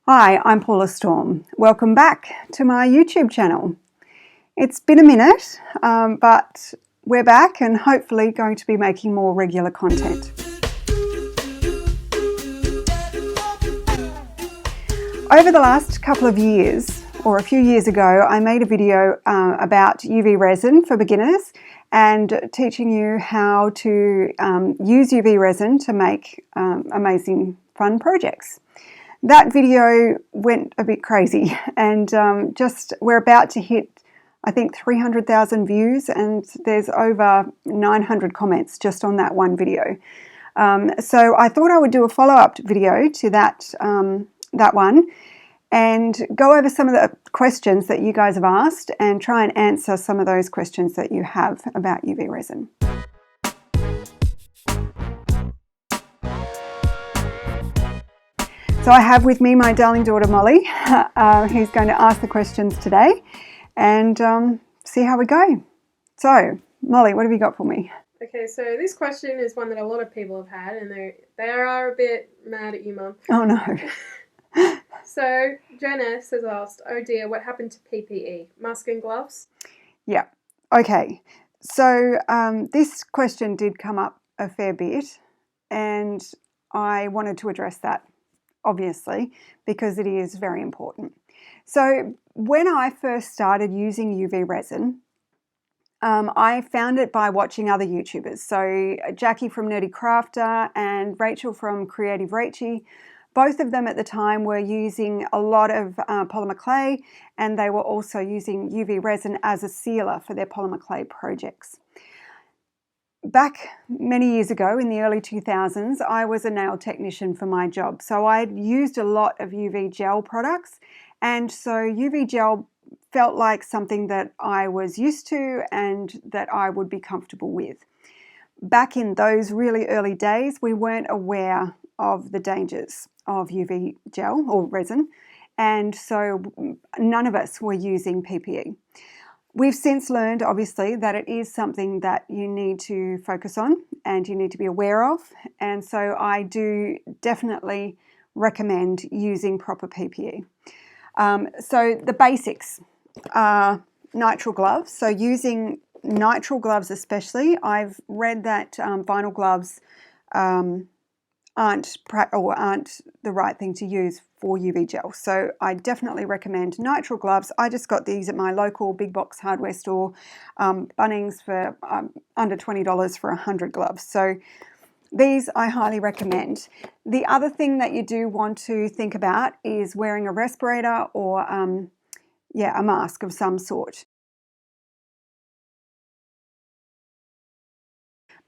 Hi, I'm Paula Storm. Welcome back to my YouTube channel. It's been a minute, but we're back and hopefully going to be making more regular content. Over the last couple of years, or a few years ago, I made a video about UV resin for beginners and teaching you how to use UV resin to make amazing fun projects. That video went a bit crazy and we're about to hit, I think, 300,000 views, and there's over 900 comments just on that one video. So I thought I would do a follow-up video to that one and go over some of the questions that you guys have asked and try and answer some of those questions that you have about UV resin. So I have with me my darling daughter Molly, who's going to ask the questions today and see how we go. So, Molly, what have you got for me? Okay, so this question is one that a lot of people have had, and they are a bit mad at you, Mum. Oh no. So, Jen S has asked, oh dear, what happened to PPE? Mask and gloves? Yeah, okay. So this question did come up a fair bit, and I wanted to address that, obviously, because it is very important. So when I first started using UV resin, I found it by watching other YouTubers. So Jackie from Nerdy Crafter and Rachel from Creative Rachy, both of them at the time were using a lot of polymer clay, and they were also using UV resin as a sealer for their polymer clay projects. Back many years ago in the early 2000s, I was a nail technician for my job. So I used a lot of UV gel products, and so UV gel felt like something that I was used to and that I would be comfortable with. Back in those really early days, we weren't aware of the dangers of UV gel or resin, and so none of us were using PPE. We've since learned, obviously, that it is something that you need to focus on and you need to be aware of. And so I do definitely recommend using proper PPE. So the basics are nitrile gloves. So using nitrile gloves especially, I've read that vinyl gloves aren't the right thing to use for UV gel. So I definitely recommend nitrile gloves. I just got these at my local big box hardware store, Bunnings, for under $20 for 100 gloves. So these I highly recommend. The other thing that you do want to think about is wearing a respirator or a mask of some sort.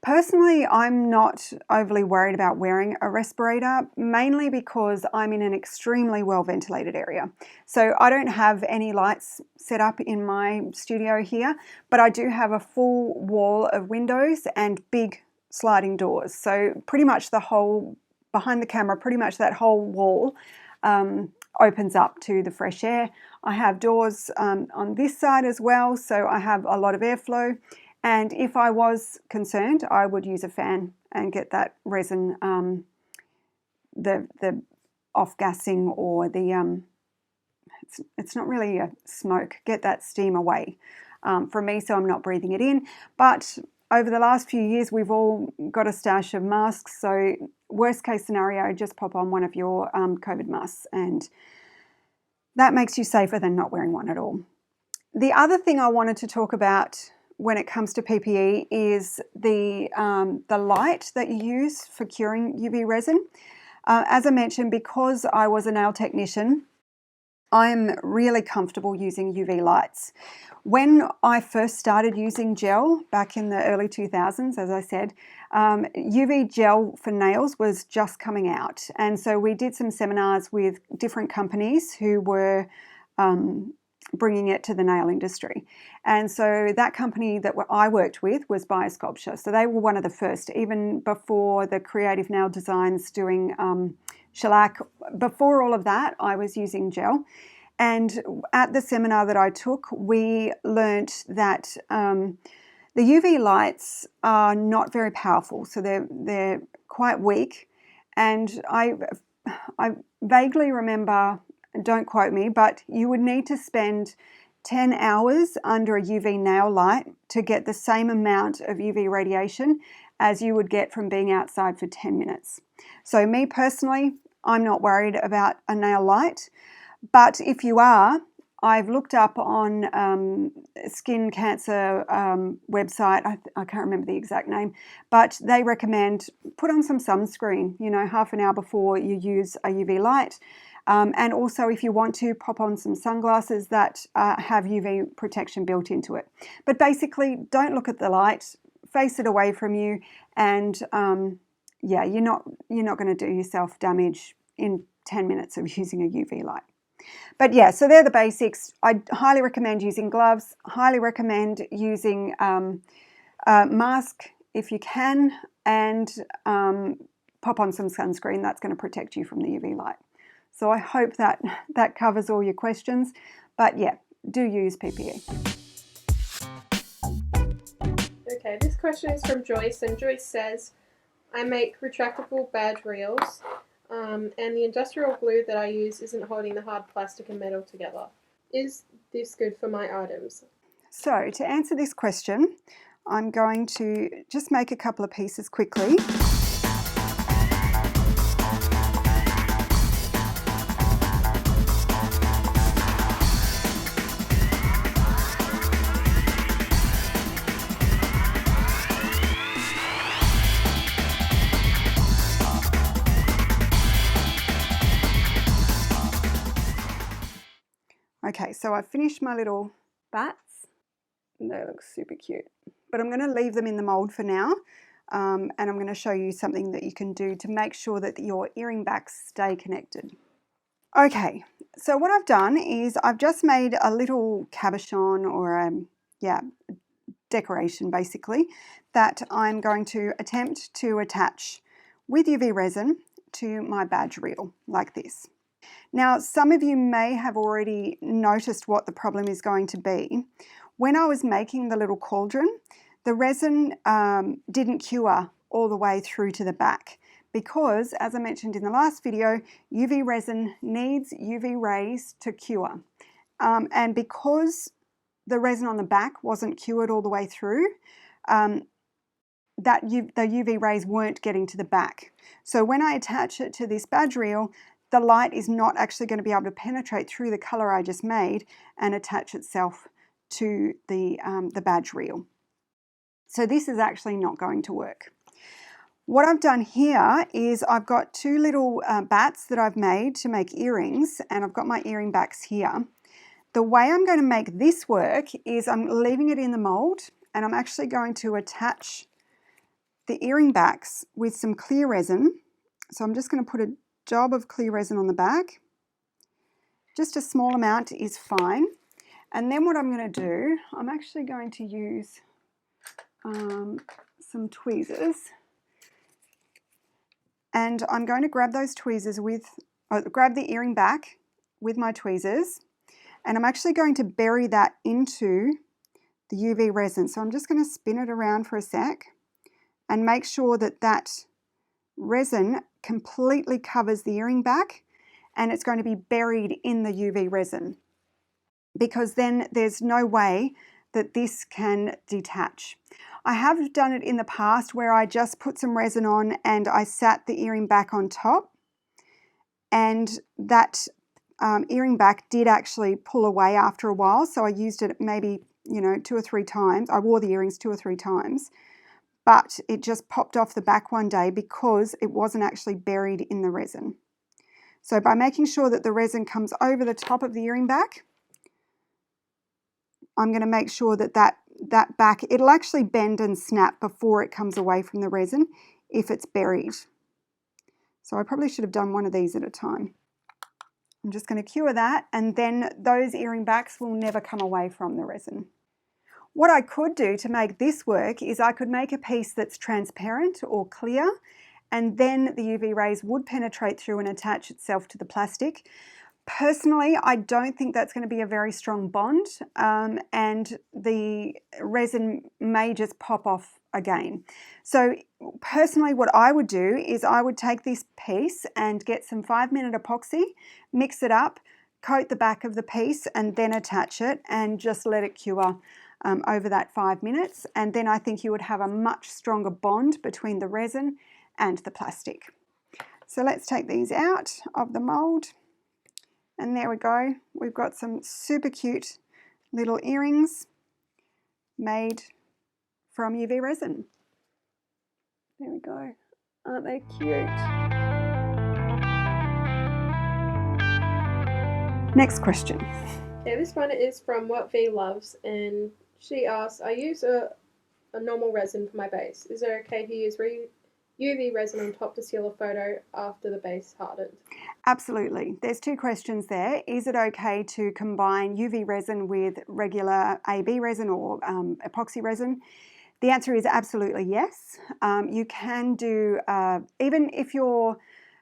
Personally, I'm not overly worried about wearing a respirator, mainly because I'm in an extremely well ventilated area. So I don't have any lights set up in my studio here, but I do have a full wall of windows and big sliding doors. So pretty much the whole, behind the camera, pretty much that whole wall opens up to the fresh air. I have doors on this side as well, so I have a lot of airflow. And if I was concerned, I would use a fan and get that resin, the off-gassing or the, it's not really a smoke, get that steam away from me so I'm not breathing it in. But over the last few years, we've all got a stash of masks. So worst case scenario, just pop on one of your COVID masks, and that makes you safer than not wearing one at all. The other thing I wanted to talk about when it comes to PPE is the light that you use for curing UV resin. As I mentioned, because I was a nail technician, I'm really comfortable using UV lights. When I first started using gel back in the early 2000s, as I said, UV gel for nails was just coming out. And so we did some seminars with different companies who were bringing it to the nail industry. And so that company that I worked with was Biosculpture. So they were one of the first, even before the Creative Nail Designs doing shellac. Before all of that, I was using gel. And at the seminar that I took, we learnt that the UV lights are not very powerful. So they're quite weak. And I vaguely remember don't quote me, but you would need to spend 10 hours under a UV nail light to get the same amount of UV radiation as you would get from being outside for 10 minutes. So me personally, I'm not worried about a nail light, but if you are, I've looked up on skin cancer website, I can't remember the exact name, but they recommend put on some sunscreen, you know, half an hour before you use a UV light. And also if you want to, pop on some sunglasses that have UV protection built into it. But basically, don't look at the light, face it away from you, and yeah, you're not going to do yourself damage in 10 minutes of using a UV light. But yeah, so they're the basics. I highly recommend using gloves, highly recommend using a mask if you can, and pop on some sunscreen. That's going to protect you from the UV light. So I hope that covers all your questions. But yeah, do use PPE. Okay, this question is from Joyce, and Joyce says, I make retractable badge reels, and the industrial glue that I use isn't holding the hard plastic and metal together. Is this good for my items? So to answer this question, I'm going to just make a couple of pieces quickly. Okay, so I've finished my little bats. They look super cute. But I'm going to leave them in the mold for now. And I'm going to show you something that you can do to make sure that your earring backs stay connected. Okay, so what I've done is I've just made a little cabochon or decoration basically that I'm going to attempt to attach with UV resin to my badge reel like this. Now, some of you may have already noticed what the problem is going to be. When I was making the little cauldron, the resin didn't cure all the way through to the back because, as I mentioned in the last video, UV resin needs UV rays to cure. And because the resin on the back wasn't cured all the way through, the UV rays weren't getting to the back. So when I attach it to this badge reel, the light is not actually going to be able to penetrate through the colour I just made and attach itself to the badge reel. So this is actually not going to work. What I've done here is I've got two little bats that I've made to make earrings, and I've got my earring backs here. The way I'm going to make this work is I'm leaving it in the mould, and I'm actually going to attach the earring backs with some clear resin. So I'm just going to put a job of clear resin on the back. Just a small amount is fine. And then what I'm going to do, I'm actually going to use some tweezers, and I'm going to grab those tweezers grab the earring back with my tweezers, and I'm actually going to bury that into the UV resin. So I'm just going to spin it around for a sec and make sure that that resin completely covers the earring back, and it's going to be buried in the UV resin, because then there's no way that this can detach. I have done it in the past where I just put some resin on and I sat the earring back on top, and that earring back did actually pull away after a while. So I used it maybe 2 or 3 times. I wore the earrings 2 or 3 times, but it just popped off the back one day because it wasn't actually buried in the resin. So by making sure that the resin comes over the top of the earring back, I'm going to make sure that that back, it'll actually bend and snap before it comes away from the resin if it's buried. So I probably should have done one of these at a time. I'm just going to cure that, and then those earring backs will never come away from the resin. What I could do to make this work is I could make a piece that's transparent or clear, and then the UV rays would penetrate through and attach itself to the plastic. Personally, I don't think that's going to be a very strong bond, and the resin may just pop off again. So personally, what I would do is I would take this piece and get some 5-minute epoxy, mix it up, coat the back of the piece and then attach it and just let it cure over that 5 minutes, and then I think you would have a much stronger bond between the resin and the plastic. So let's take these out of the mold, and there we go. We've got some super cute little earrings made from UV resin. There we go. Aren't they cute? Next question. Yeah, this one is from What V Loves, and she asks, I use a normal resin for my base. Is it okay to use UV resin on top to seal a photo after the base hardened? Absolutely. There's two questions there. Is it okay to combine UV resin with regular AB resin or epoxy resin? The answer is absolutely yes. You can do, even if your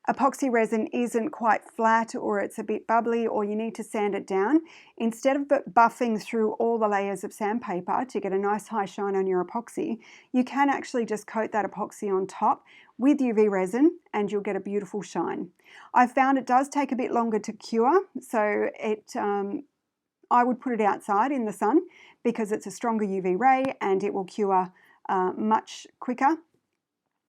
epoxy resin isn't quite flat or it's a bit bubbly or you need to sand it down, instead of buffing through all the layers of sandpaper to get a nice high shine on your epoxy, you can actually just coat that epoxy on top with UV resin and you'll get a beautiful shine. I've found it does take a bit longer to cure, so I would put it outside in the sun because it's a stronger UV ray and it will cure much quicker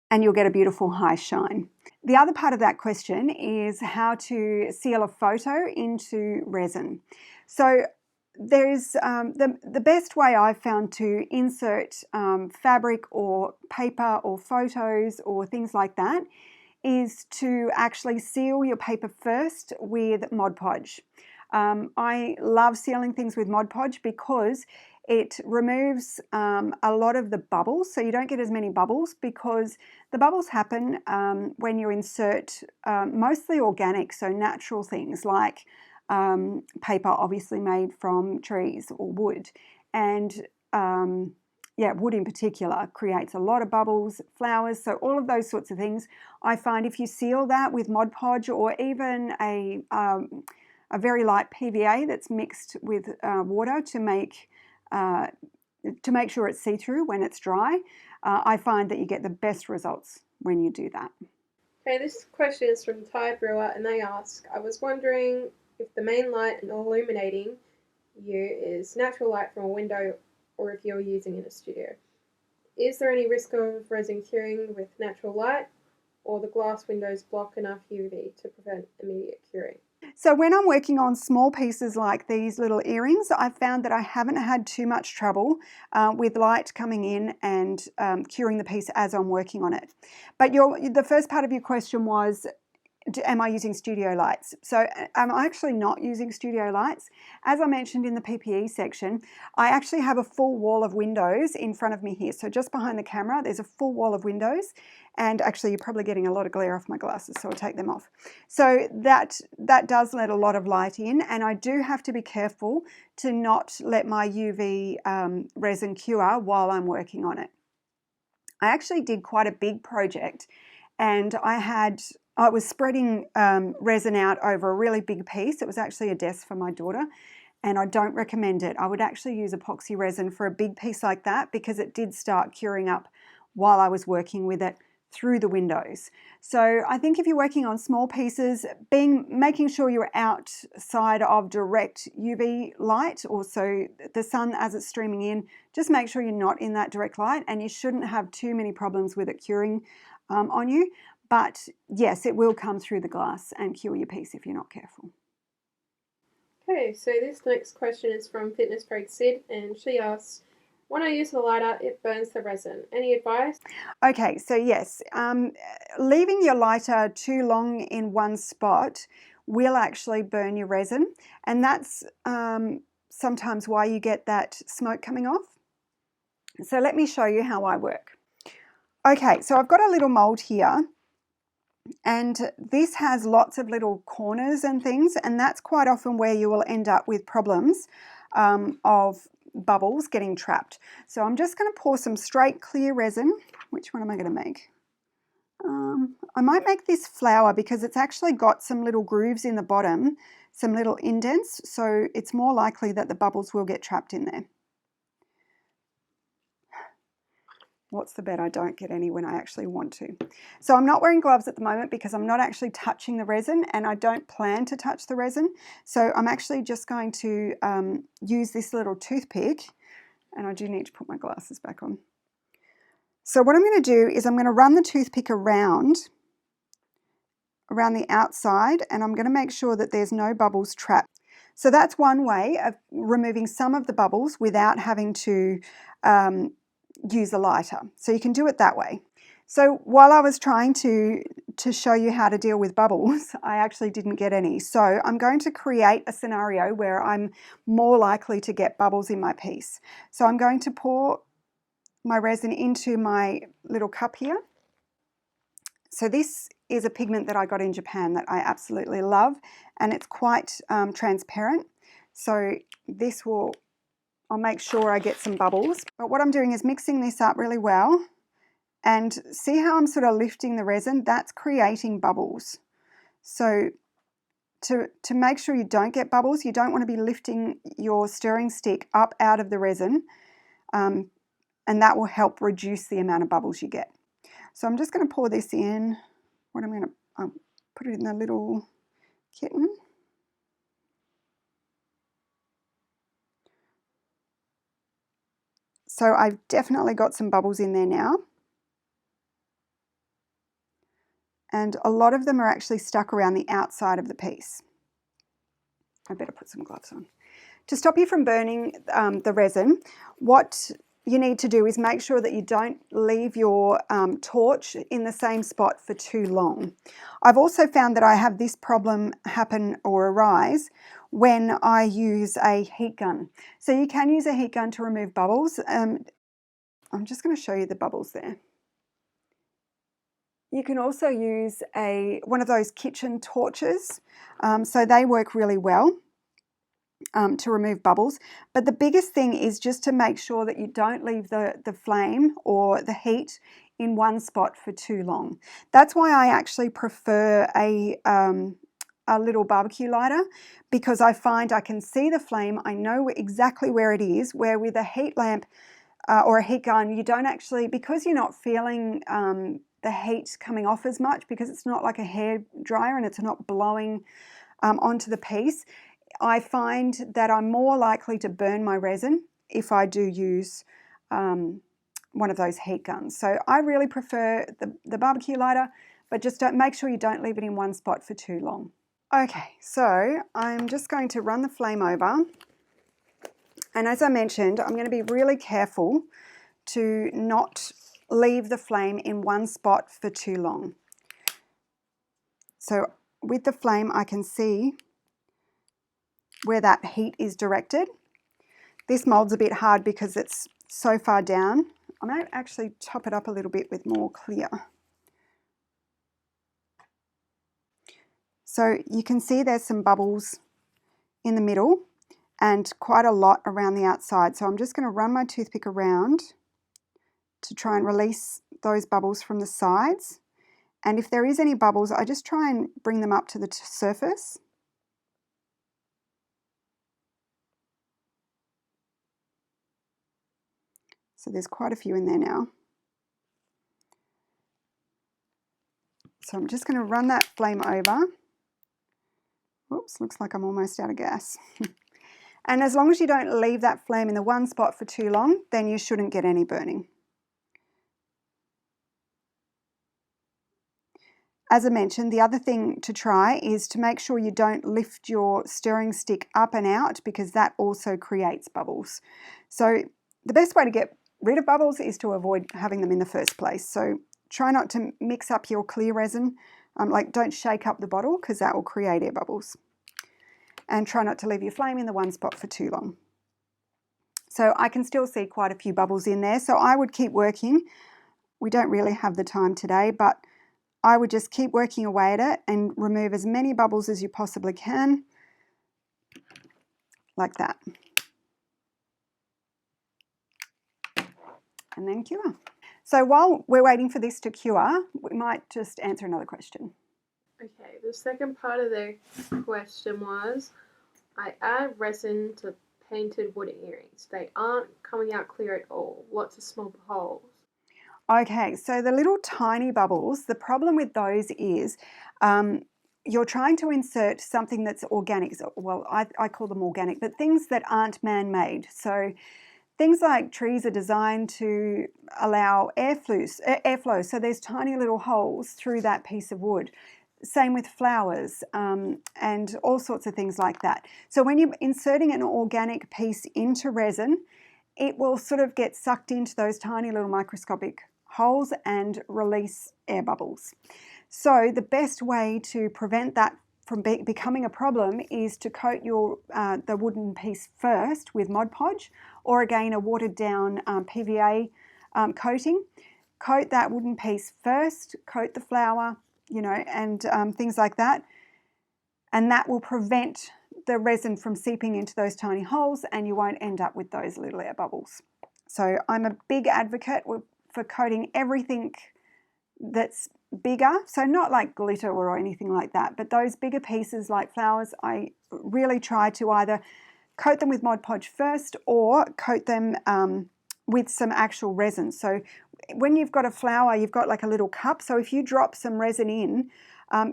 and you'll get a beautiful high shine. The other part of that question is how to seal a photo into resin. So there's the best way I've found to insert fabric or paper or photos or things like that is to actually seal your paper first with Mod Podge. I love sealing things with Mod Podge because it removes a lot of the bubbles, so you don't get as many bubbles, because the bubbles happen when you insert mostly organic, so natural things like paper obviously made from trees or wood, and wood in particular creates a lot of bubbles, flowers, so all of those sorts of things. I find if you seal that with Mod Podge or even a very light PVA that's mixed with water to make sure it's see-through when it's dry, I find that you get the best results when you do that. Okay, this question is from Ty Brewer, and they ask, I was wondering if the main light illuminating you is natural light from a window or if you're using in a studio. Is there any risk of resin curing with natural light, or the glass windows block enough UV to prevent immediate curing? So when I'm working on small pieces like these little earrings, I've found that I haven't had too much trouble with light coming in and curing the piece as I'm working on it. But the first part of your question was, am I using studio lights? So I'm actually not using studio lights. As I mentioned in the PPE section, I actually have a full wall of windows in front of me here. So just behind the camera, there's a full wall of windows. And actually, you're probably getting a lot of glare off my glasses, so I'll take them off. So that does let a lot of light in, and I do have to be careful to not let my UV resin cure while I'm working on it. I actually did quite a big project, and I was spreading resin out over a really big piece. It was actually a desk for my daughter, and I don't recommend it. I would actually use epoxy resin for a big piece like that because it did start curing up while I was working with it through the windows. So I think if you're working on small pieces, making sure you're outside of direct UV light, also the sun as it's streaming in, just make sure you're not in that direct light, and you shouldn't have too many problems with it curing on you. But yes, it will come through the glass and cure your piece if you're not careful. Okay, so this next question is from Fitness Freak Sid, and she asks, when I use the lighter, it burns the resin. Any advice? Okay, so yes, leaving your lighter too long in one spot will actually burn your resin, and that's sometimes why you get that smoke coming off. So let me show you how I work. Okay, so I've got a little mold here, and this has lots of little corners and things, and that's quite often where you will end up with problems of bubbles getting trapped. So I'm just going to pour some straight clear resin. Which one am I going to make? I might make this flower because it's actually got some little grooves in the bottom, some little indents, so it's more likely that the bubbles will get trapped in there. What's the bet I don't get any when I actually want to? So I'm not wearing gloves at the moment because I'm not actually touching the resin, and I don't plan to touch the resin. So I'm actually just going to use this little toothpick, and I do need to put my glasses back on. So what I'm going to do is I'm going to run the toothpick around the outside, and I'm going to make sure that there's no bubbles trapped. So that's one way of removing some of the bubbles without having to use a lighter. So you can do it that way. So while I was trying to show you how to deal with bubbles, I actually didn't get any. So I'm going to create a scenario where I'm more likely to get bubbles in my piece. So I'm going to pour my resin into my little cup here. So this is a pigment that I got in Japan that I absolutely love, and it's quite transparent. So this will, I'll make sure I get some bubbles. But what I'm doing is mixing this up really well, and see how I'm sort of lifting the resin? That's creating bubbles. So to make sure you don't get bubbles, you don't want to be lifting your stirring stick up out of the resin, and that will help reduce the amount of bubbles you get. So I'm just going to pour this in. What I'm going to put it in the little kitten. So I've definitely got some bubbles in there now. And a lot of them are actually stuck around the outside of the piece. I better put some gloves on. To stop you from burning the resin, what you need to do is make sure that you don't leave your torch in the same spot for too long. I've also found that I have this problem happen or arise when I use a heat gun. So you can use a heat gun to remove bubbles. I'm just going to show you the bubbles there. You can also use one of those kitchen torches, so they work really well to remove bubbles. But the biggest thing is just to make sure that you don't leave the flame or the heat in one spot for too long. That's why I actually prefer a little barbecue lighter, because I find I can see the flame, I know exactly where it is, where with a heat lamp or a heat gun, you don't actually, because you're not feeling the heat coming off as much, because it's not like a hair dryer and it's not blowing onto the piece. I find that I'm more likely to burn my resin if I do use one of those heat guns. So I really prefer the barbecue lighter, but just make sure you don't leave it in one spot for too long. Okay, so I'm just going to run the flame over. And as I mentioned, I'm going to be really careful to not leave the flame in one spot for too long. So with the flame, I can see where that heat is directed. This mold's a bit hard because it's so far down. I might actually top it up a little bit with more clear. So you can see there's some bubbles in the middle and quite a lot around the outside. So I'm just going to run my toothpick around to try and release those bubbles from the sides. And if there is any bubbles, I just try and bring them up to the surface. So there's quite a few in there now. So I'm just going to run that flame over. Oops, looks like I'm almost out of gas. And as long as you don't leave that flame in the one spot for too long, then you shouldn't get any burning. As I mentioned, the other thing to try is to make sure you don't lift your stirring stick up and out, because that also creates bubbles. So the best way to get rid of bubbles is to avoid having them in the first place. So try not to mix up your clear resin. Like, don't shake up the bottle, because that will create air bubbles. And try not to leave your flame in the one spot for too long. So I can still see quite a few bubbles in there, so I would keep working. We don't really have the time today, but I would just keep working away at it and remove as many bubbles as you possibly can, like that. And then cure. So while we're waiting for this to cure, we might just answer another question. Okay, the second part of the question was, I add resin to painted wooden earrings. They aren't coming out clear at all. What's a small hole? Okay, so the little tiny bubbles, the problem with those is you're trying to insert something that's organic. Well, I call them organic, but things that aren't man-made. So things like trees are designed to allow airflow. So there's tiny little holes through that piece of wood. Same with flowers and all sorts of things like that. So when you're inserting an organic piece into resin, it will sort of get sucked into those tiny little microscopic holes and release air bubbles. So the best way to prevent that from becoming a problem is to coat your the wooden piece first with Mod Podge, or again a watered down PVA coating. Coat that wooden piece first, coat the flower, you know, and things like that, and that will prevent the resin from seeping into those tiny holes, and you won't end up with those little air bubbles. So I'm a big advocate for coating everything that's bigger, so not like glitter or anything like that, but those bigger pieces like flowers, I really try to either coat them with Mod Podge first or coat them with some actual resin. So when you've got a flower, you've got like a little cup, so if you drop some resin in,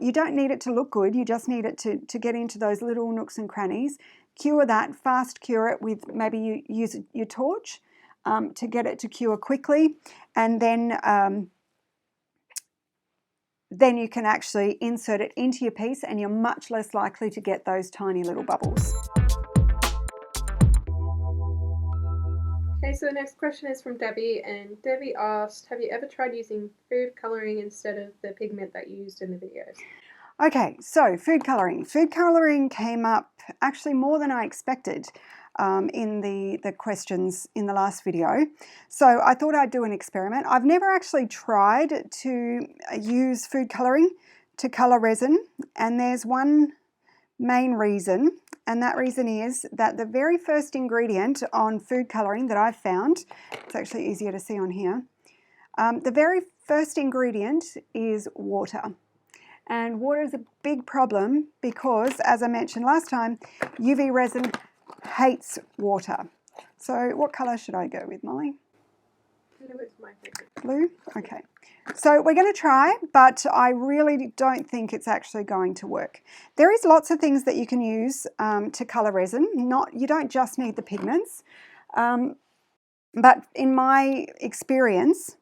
you don't need it to look good, you just need it to get into those little nooks and crannies. Cure that, fast cure it with, maybe you use your torch to get it to cure quickly, and then you can actually insert it into your piece and you're much less likely to get those tiny little bubbles. Okay, so the next question is from Debbie, and Debbie asked, have you ever tried using food colouring instead of the pigment that you used in the videos? Okay, so food colouring. Food colouring came up actually more than I expected in the questions in the last video. So I thought I'd do an experiment. I've never actually tried to use food colouring to colour resin, and there's one main reason, and that reason is that the very first ingredient on food colouring that I've found, it's actually easier to see on here, the very first ingredient is water. And water is a big problem because, as I mentioned last time, UV resin hates water. So what colour should I go with, Molly? Blue is my favourite. Blue? Okay. So we're going to try, but I really don't think it's actually going to work. There is lots of things that you can use to colour resin. You don't just need the pigments. But in my experience,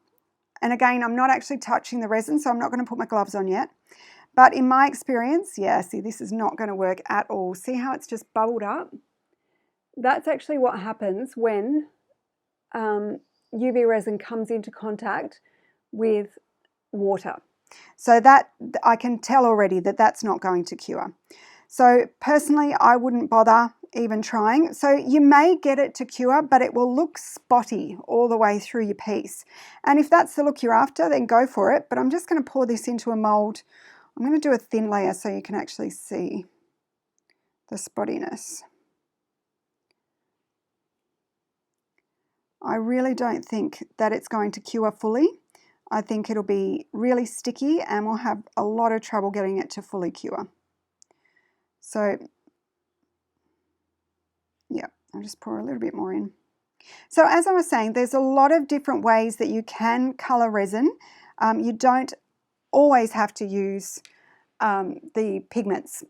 and again, I'm not actually touching the resin, so I'm not going to put my gloves on yet. But in my experience, yeah, see, this is not going to work at all. See how it's just bubbled up? That's actually what happens when UV resin comes into contact with water. So that I can tell already that that's not going to cure. So personally, I wouldn't bother even trying. So you may get it to cure, but it will look spotty all the way through your piece. And if that's the look you're after, then go for it. But I'm just going to pour this into a mold. I'm going to do a thin layer so you can actually see the spottiness. I really don't think that it's going to cure fully. I think it'll be really sticky and we'll have a lot of trouble getting it to fully cure. So, yeah, I'll just pour a little bit more in. So as I was saying, there's a lot of different ways that you can colour resin. You don't always have to use the pigments.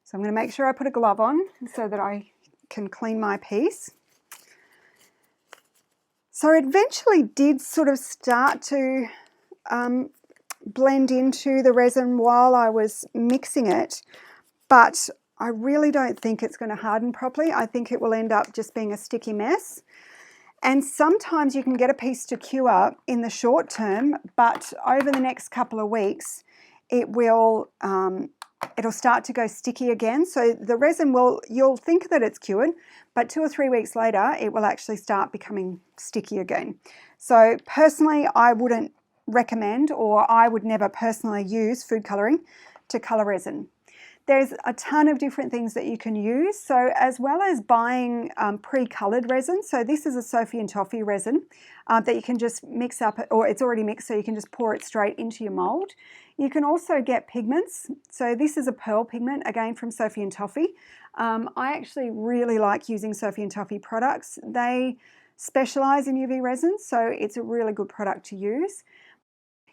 So I'm going to make sure I put a glove on so that I can clean my piece. So it eventually did sort of start to blend into the resin while I was mixing it, but I really don't think it's going to harden properly. I think it will end up just being a sticky mess. And sometimes you can get a piece to cure in the short term, but over the next couple of weeks, it'll start to go sticky again. So the resin you'll think that it's cured, but 2 or 3 weeks later, it will actually start becoming sticky again. So personally, I wouldn't recommend, or I would never personally use food colouring to colour resin. There's a ton of different things that you can use. So as well as buying pre-coloured resin, so this is a Sophie and Toffee resin that you can just mix up, or it's already mixed, so you can just pour it straight into your mould. You can also get pigments. So this is a pearl pigment, again from Sophie and Toffee. I actually really like using Sophie and Toffee products. They specialise in UV resin, so it's a really good product to use.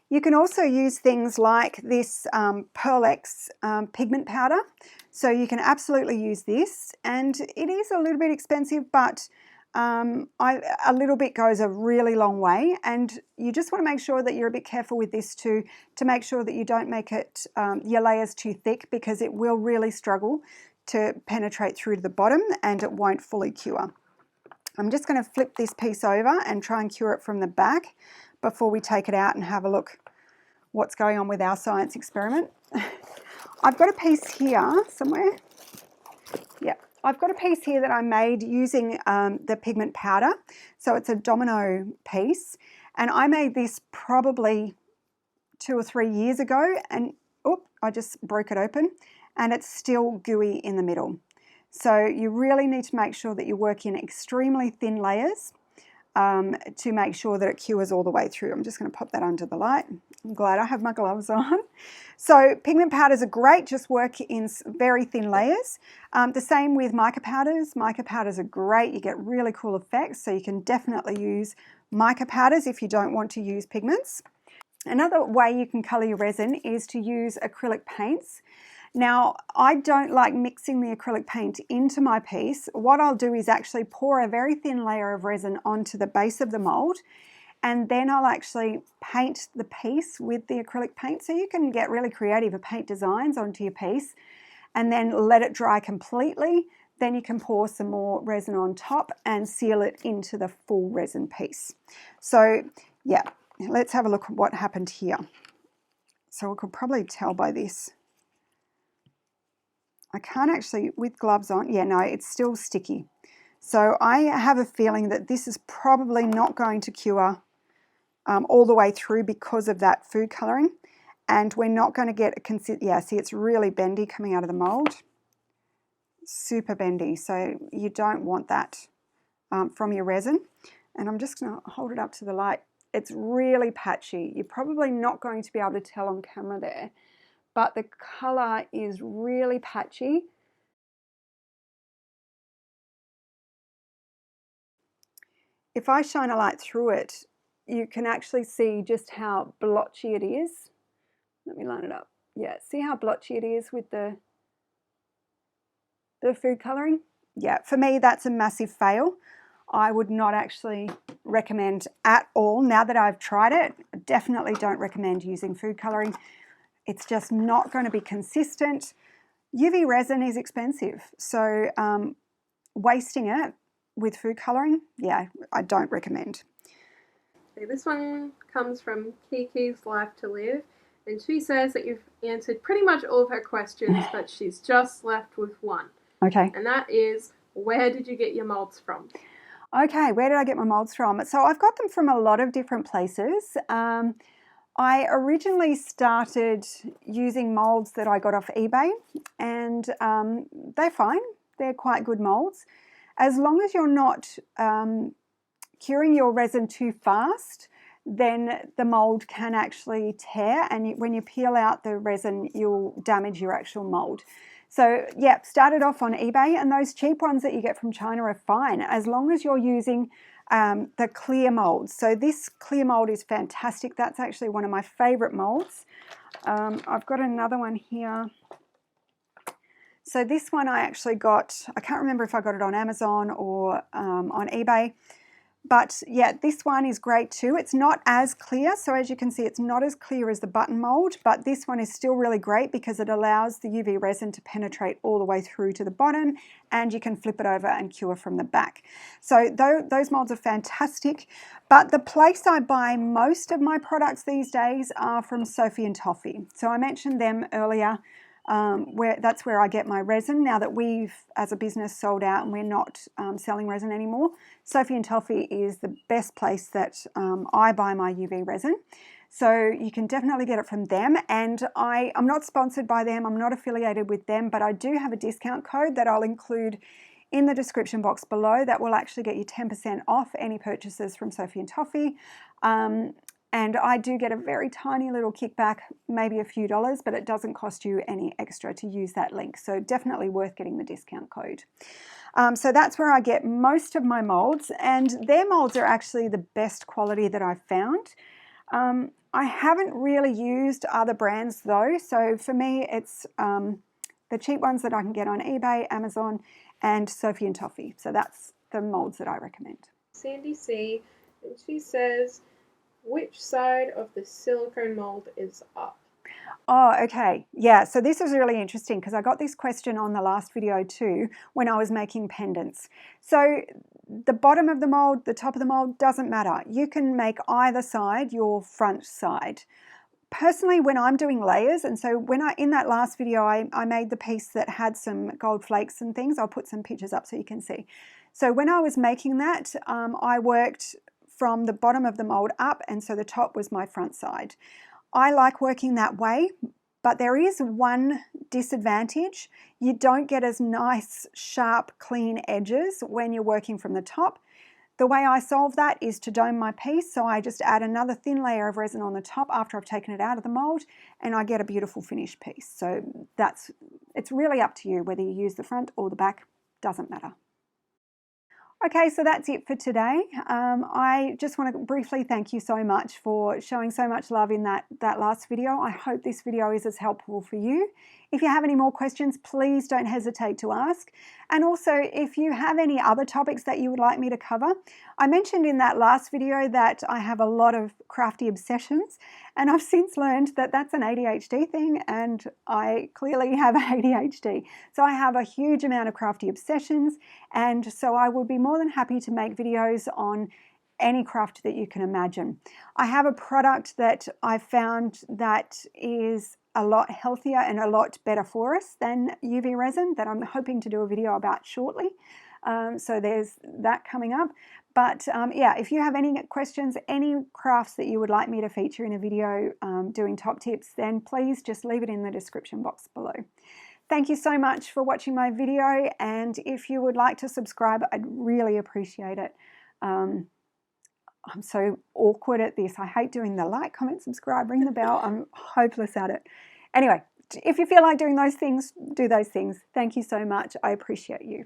You can also use things like this Pearl X pigment powder. So you can absolutely use this, and it is a little bit expensive, but a little bit goes a really long way, and you just want to make sure that you're a bit careful with this to make sure that you don't make it your layers too thick, because it will really struggle to penetrate through to the bottom and it won't fully cure. I'm just going to flip this piece over and try and cure it from the back before we take it out and have a look what's going on with our science experiment. I've got a piece here somewhere. Yeah, I've got a piece here that I made using the pigment powder. So it's a domino piece, and I made this probably 2 or 3 years ago, and I just broke it open, and it's still gooey in the middle. So you really need to make sure that you work in extremely thin layers to make sure that it cures all the way through. I'm just going to pop that under the light. I'm glad I have my gloves on. So pigment powders are great, just work in very thin layers. The same with mica powders. Mica powders are great, you get really cool effects, so you can definitely use mica powders if you don't want to use pigments. Another way you can colour your resin is to use acrylic paints. Now, I don't like mixing the acrylic paint into my piece. What I'll do is actually pour a very thin layer of resin onto the base of the mould, and then I'll actually paint the piece with the acrylic paint. So you can get really creative and paint designs onto your piece and then let it dry completely. Then you can pour some more resin on top and seal it into the full resin piece. So yeah, let's have a look at what happened here. So we could probably tell by this. I can't actually, with gloves on, yeah, no, it's still sticky. So I have a feeling that this is probably not going to cure all the way through because of that food colouring. And we're not going to get a yeah, see, it's really bendy coming out of the mould. Super bendy, so you don't want that from your resin. And I'm just going to hold it up to the light. It's really patchy. You're probably not going to be able to tell on camera there, but the colour is really patchy. If I shine a light through it, you can actually see just how blotchy it is. Let me line it up. Yeah, see how blotchy it is with the food colouring? Yeah, for me that's a massive fail. I would not actually recommend at all. Now that I've tried it, I definitely don't recommend using food colouring. It's just not going to be consistent. UV resin is expensive, so wasting it with food colouring, yeah, I don't recommend. Okay, this one comes from Kiki's Life to Live, and she says that you've answered pretty much all of her questions, but she's just left with one. Okay. And that is, where did you get your moulds from? Okay, where did I get my moulds from? So I've got them from a lot of different places. I originally started using moulds that I got off eBay, and they're fine. They're quite good moulds. As long as you're not curing your resin too fast, then the mould can actually tear, and when you peel out the resin, you'll damage your actual mould. So yeah, started off on eBay, and those cheap ones that you get from China are fine, as long as you're using the clear moulds. So this clear mould is fantastic. That's actually one of my favourite moulds. I've got another one here. So this one I actually got, I can't remember if I got it on Amazon or on eBay, but yeah, this one is great too. It's not as clear, so as you can see, it's not as clear as the button mold, but this one is still really great because it allows the UV resin to penetrate all the way through to the bottom, and you can flip it over and cure from the back. So those molds are fantastic, but the place I buy most of my products these days are from Sophie and Toffee. So I mentioned them earlier. That's where I get my resin now that we've, as a business, sold out and we're not selling resin anymore. Sophie and Toffee is the best place that I buy my UV resin. So you can definitely get it from them, and I'm not sponsored by them, I'm not affiliated with them, but I do have a discount code that I'll include in the description box below that will actually get you 10% off any purchases from Sophie and Toffee. And I do get a very tiny little kickback, maybe a few dollars, but it doesn't cost you any extra to use that link. So definitely worth getting the discount code. So that's where I get most of my molds, and their molds are actually the best quality that I've found. I haven't really used other brands though, so for me it's the cheap ones that I can get on eBay, Amazon, and Sophie and Toffee. So that's the molds that I recommend. Sandy C, and she says, which side of the silicone mold is up? Oh, okay. Yeah, so this is really interesting because I got this question on the last video too when I was making pendants. So the bottom of the mold, the top of the mold, doesn't matter. You can make either side your front side. Personally, when I'm doing layers, and so in that last video, I made the piece that had some gold flakes and things. I'll put some pictures up so you can see. So when I was making that, I worked from the bottom of the mold up, and so the top was my front side. I like working that way, but there is one disadvantage. You don't get as nice, sharp, clean edges when you're working from the top. The way I solve that is to dome my piece, so I just add another thin layer of resin on the top after I've taken it out of the mold, and I get a beautiful finished piece. So it's really up to you whether you use the front or the back, doesn't matter. Okay, so that's it for today. I just want to briefly thank you so much for showing so much love in that last video. I hope this video is as helpful for you. If you have any more questions, please don't hesitate to ask. And also, if you have any other topics that you would like me to cover, I mentioned in that last video that I have a lot of crafty obsessions, and I've since learned that that's an ADHD thing, and I clearly have ADHD. So I have a huge amount of crafty obsessions, and so I would be more than happy to make videos on any craft that you can imagine. I have a product that I found that is a lot healthier and a lot better for us than UV resin that I'm hoping to do a video about shortly. So there's that coming up. But yeah, if you have any questions, any crafts that you would like me to feature in a video doing top tips, then please just leave it in the description box below. Thank you so much for watching my video, and if you would like to subscribe, I'd really appreciate it. I'm so awkward at this. I hate doing the like, comment, subscribe, ring the bell. I'm hopeless at it. Anyway, if you feel like doing those things, do those things. Thank you so much. I appreciate you.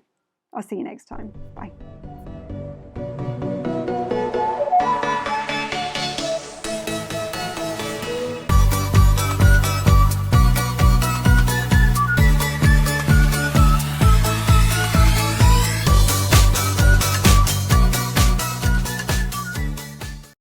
I'll see you next time. Bye.